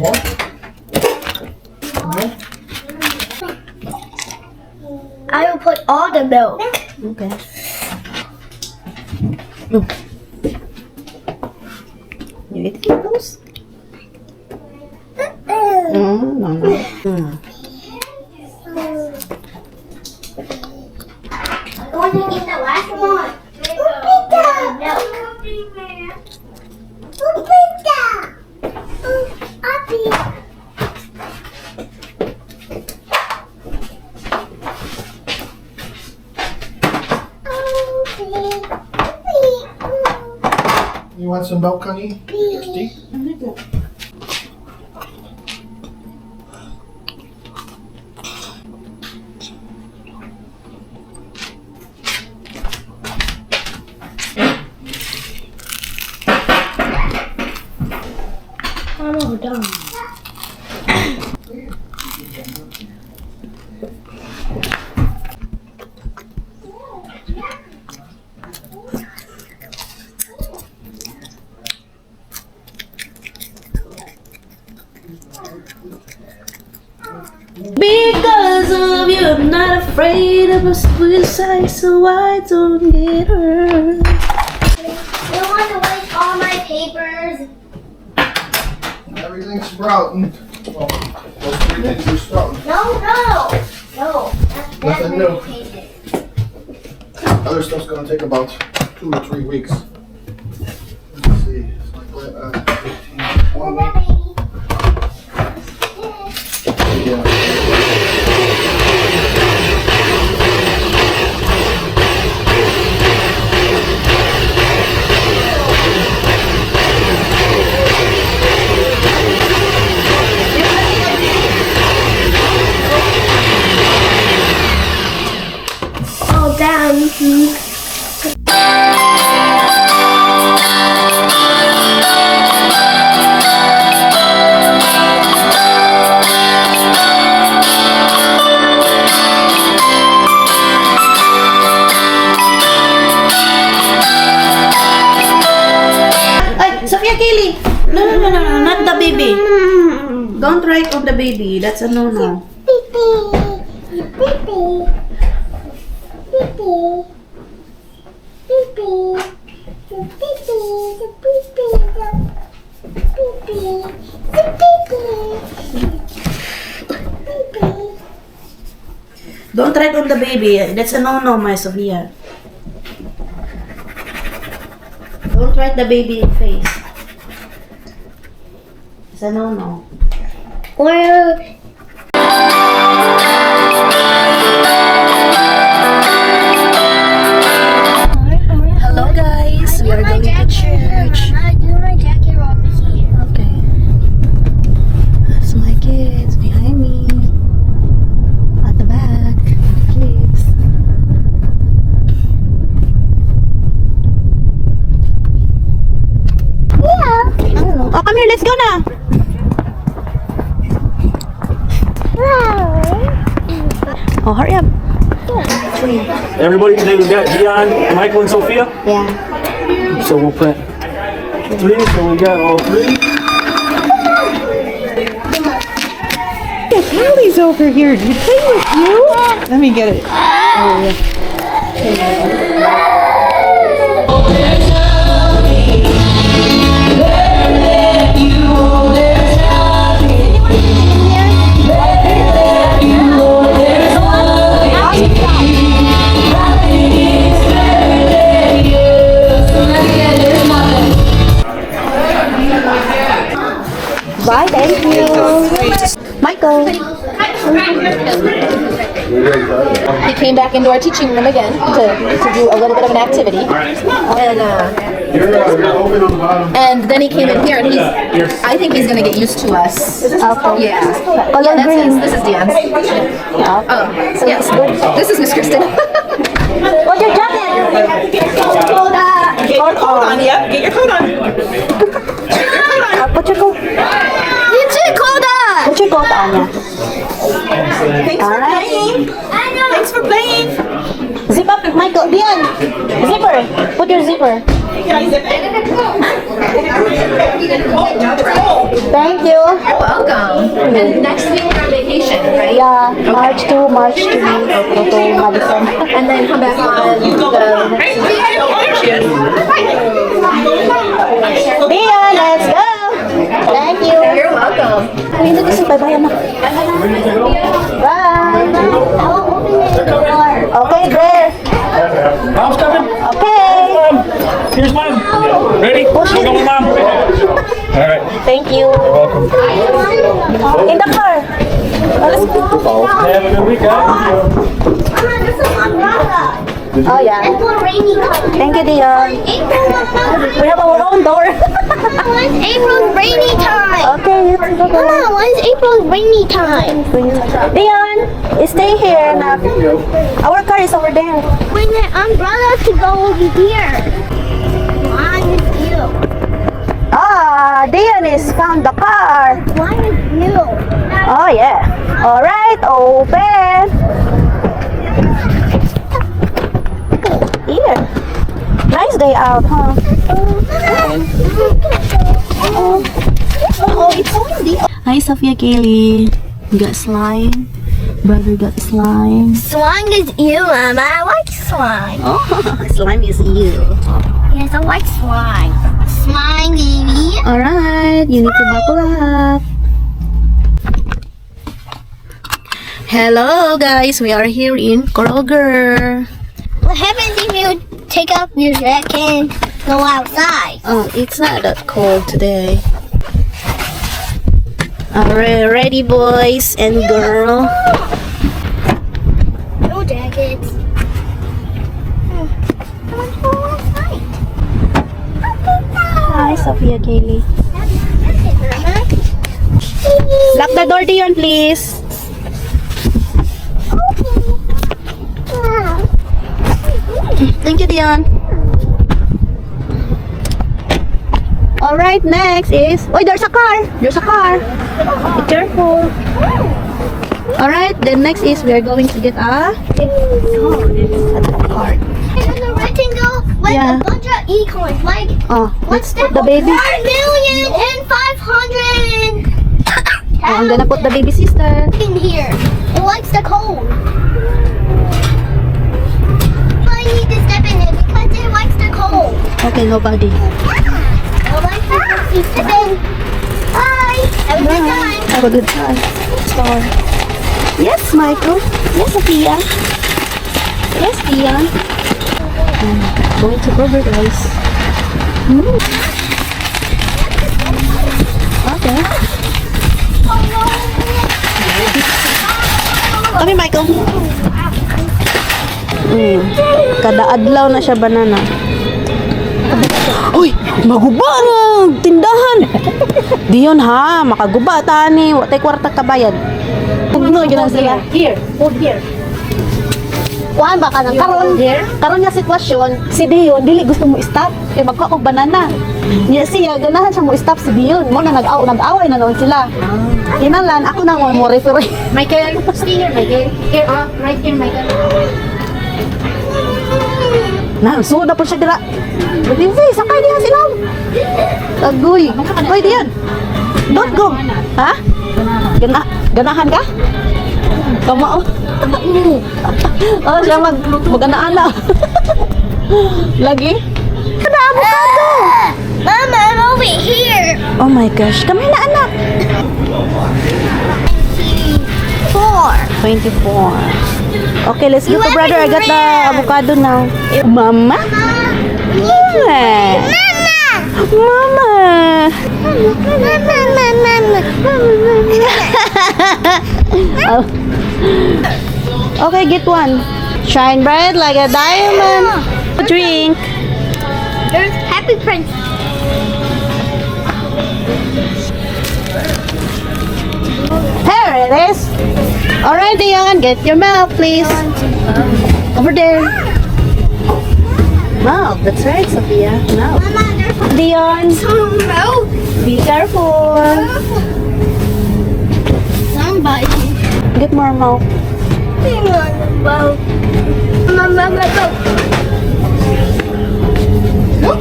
More? More? I will put all the milk. Okay. No. You eat those? No. When you eat the last one. You want some milk, honey? Tea? I'm all done. Because of you, I'm not afraid of a suicide, so I don't get hurt. You don't want to waste all my papers. Everything's sprouting. Well, those 3 things are sprouting. No. That's Nothing many new. pages. Other stuff's gonna take about 2 or 3 weeks. Let's see. It's like 15, 1 week. Yeah. Oh, damn. Ay, Sophia Kaylee! No, not the baby. Don't write on the baby. That's a no-no. Don't write on the baby. That's a no-no, my Sophia. Don't write the baby face. It's a no-no. Well, Hello guys, we are going to church. I do my jacket over here. Okay. That's my kids behind me. At the back. Kids. Yeah. Oh, come here, let's go na. Oh, hurry up. Everybody today we got Dion, Michael, and Sophia. Yeah. So we'll print 3. So we got all 3. Callie's over here. Did he play with you? Let me get it. Oh, yeah. Bye, thank you. Michael. He came back into our teaching room again to do a little bit of an activity. And then he came in here and I think he's going to get used to us. Okay. Yeah. Color green. This is Dion. Oh, yes. This is Miss Kristen. What's your jacket? Get your coat on, yep. Get your coat on. Put your coat. Put your coat on, yeah. Thanks for playing. Thanks for playing. Zip up, Michael. Dion. Zipper. Put your zipper. Thank you. You're welcome. And next week we're on vacation, right? Yeah, March 2, March 3, to Madison. And then come back on the next Dion, let's go! Thank you. You're welcome. Uy, nag-isipay na. Bye! Okay, there. Mom's coming. Okay. Here's mom. Ready? Push it. Go, mom. All right. Thank you. You're welcome. In the car. Let's go. Have a good week, guys. Mama, this is umbrella. Oh, yeah. It's for rainy time. Thank you, Dion. April, Mama. We have our own door. When's April's rainy time? Okay, let's go. Mama, when's April's rainy time? Dion, stay here. Now. Our car is over there. When the umbrella to go over here. Mine is you. Ah, Dion is found the car. Mine is you. Oh, yeah. All right, open. Here. Nice day out, huh? Oh, it's windy. Hi, Sophia Kaylee. Got slime. Brother got slime. Slime is you, Mama. I like slime. Oh, slime is you. Yes, I like slime. Slime, baby. Alright, you need to buckle up. Hello, guys. We are here in KROGER. What happens if you take off your jacket and go outside? Oh, it's not that cold today. Alright, ready, boys and girl. No jackets. I want to go outside. Hi, Sophia Kaylee. That's it, Mama. Lock the door, Dion, please. Thank you, Dion. Alright, next is... Oh, there's a car! There's a car! Be careful. Alright, then next is we are going to get a car. And the rectangle, like Yeah. a bunch of e-coins, like Oh, let's what's that? put the baby. 1,500,000. Oh, I'm gonna put the baby sister. in here. It likes the cold. I need to step in it because it likes the cold. Okay, nobody. I like to step in. Bye. Have a good time. Have a good time. So, yes, Michael. Yes, Sophia. Yes, Dion. Going to KROGER, guys. Okay. Okay, Michael. Kada adlaw na siya banana. Uy, maguba na tindahan. Diyon ha, makaguba tani, wa tay kwarta kabayad. Pugno gyud sila. Here, hold here. Kuan ba ka nang karon nga sitwasyon, si Dion dili gusto mo stop kay magkuha og banana. Niya siya ganahan siya mo stop si Dion, mo na nag-away na noon sila. Inalan ako na mo referee. Michael, stay here, Michael. Here, right here, Michael. Na, suod na po siya dira. Bibi, sakay diha sila. Agoy. Agoy diyan. Don't go. Ha? Ganahan ka? Kamao. Oh, siya mag-ana-ana. Lagi? Kada avocado. Mama, I'm over here. Oh my gosh, kami na anak. 24. Okay, let's go to brother. I got the avocado now. Mama? Mama. Mama. Oh. Okay, get one. Shine bright like a diamond. Drink. There's Happy Prince. There it is. Alright, Dion, get your milk, please. Over there. Milk, that's right, Sophia. Milk. Mama, there's Dion, some milk. be careful. Somebody. Get more milk. Mama, go. Look.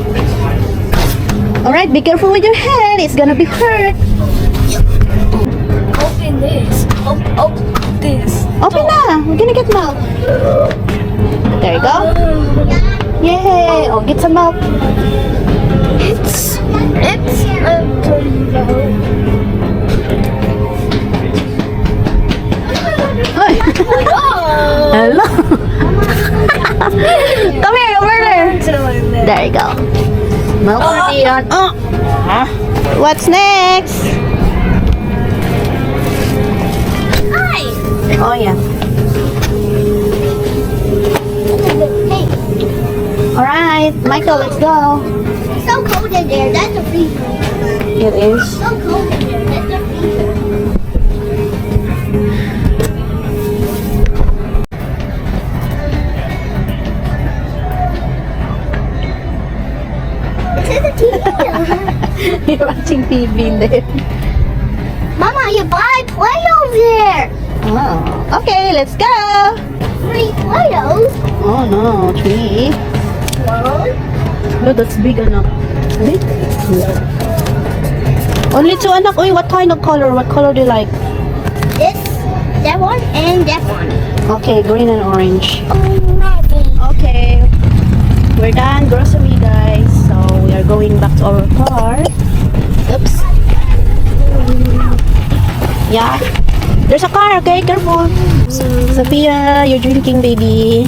Alright, be careful with your hand. It's gonna be hurt. Open this. Open this. Open na. We're gonna get milk. There you go. Yay! Oh, get some milk. It's Ay. Hello. Come here, over there. There you go. Milk for Dion. Oh. What's next? Oh yeah. Hey, Alright, Michael, let's go. it's so cold in there. That's a freezer. It is. So cold in there. That's a freezer. This is a TV. You're watching TV in there. Mama, you buy Play-Dohs there. Oh, okay, let's go. 3 Play-Dohs. Oh no, 3. No, that's big, anak. Big? Only 2, anak. Uy, what kind of color? What color do you like? This, that one, and that one. Okay, green and orange. Maggie. Okay, we're done grocery, guys. So we are going back to our car. Oops. Yeah, there's a car. Okay, careful. Sophia, you're drinking, baby.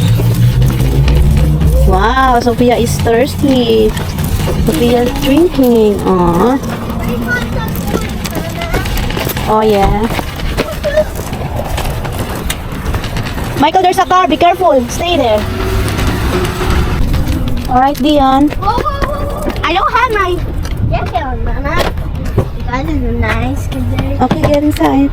Wow, Sophia is thirsty. Sophia's drinking. Aww. Oh yeah. Michael, there's a car. Be careful. Stay there. Alright, Dion. Whoa, whoa, whoa. I don't have my jacket on, Mama. You guys are nice. Okay, get inside.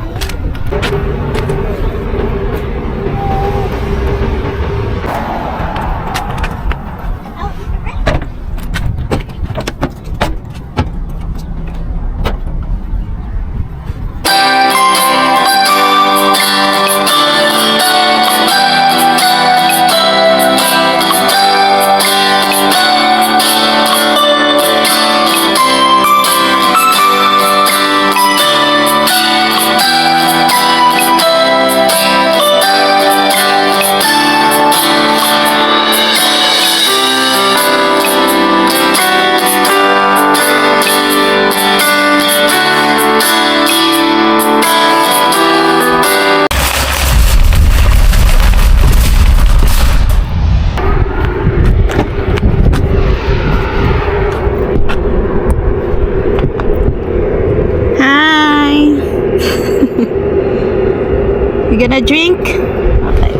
You gonna drink? Okay.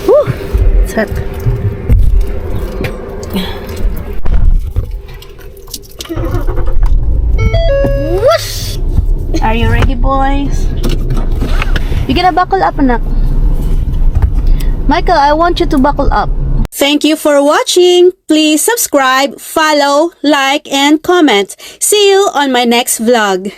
Woo! It's hot. Whoosh! Are you ready, boys? You gonna buckle up, anak? Michael, I want you to buckle up. Thank you for watching. Please subscribe, follow, like, and comment. See you on my next vlog.